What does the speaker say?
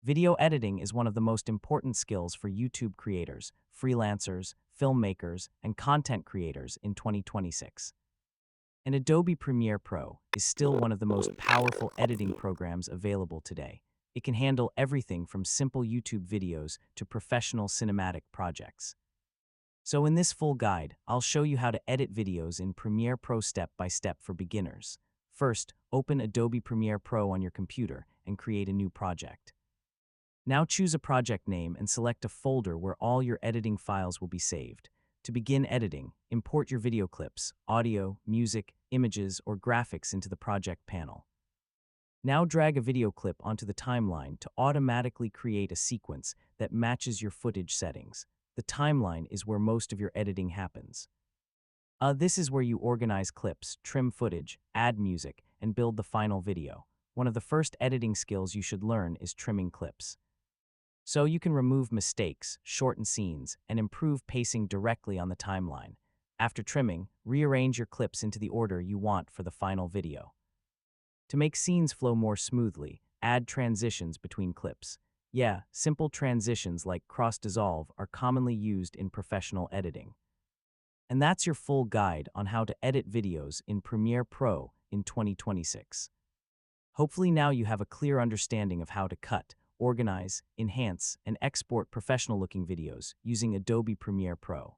Video editing is one of the most important skills for YouTube creators, freelancers, filmmakers, and content creators in 2026. And Adobe Premiere Pro is still one of the most powerful editing programs available today. It can handle everything from simple YouTube videos to professional cinematic projects. So in this full guide, I'll show you how to edit videos in Premiere Pro step by step for beginners. First, open Adobe Premiere Pro on your computer and create a new project. Now choose a project name and select a folder where all your editing files will be saved. To begin editing, import your video clips, audio, music, images, or graphics into the project panel. Now drag a video clip onto the timeline to automatically create a sequence that matches your footage settings. The timeline is where most of your editing happens. This is where you organize clips, trim footage, add music, and build the final video. One of the first editing skills you should learn is trimming clips. So you can remove mistakes, shorten scenes, and improve pacing directly on the timeline. After trimming, rearrange your clips into the order you want for the final video. To make scenes flow more smoothly, add transitions between clips. Yeah, simple transitions like cross-dissolve are commonly used in professional editing. And that's your full guide on how to edit videos in Premiere Pro in 2026. Hopefully now you have a clear understanding of how to cut, organize, enhance, and export professional-looking videos using Adobe Premiere Pro.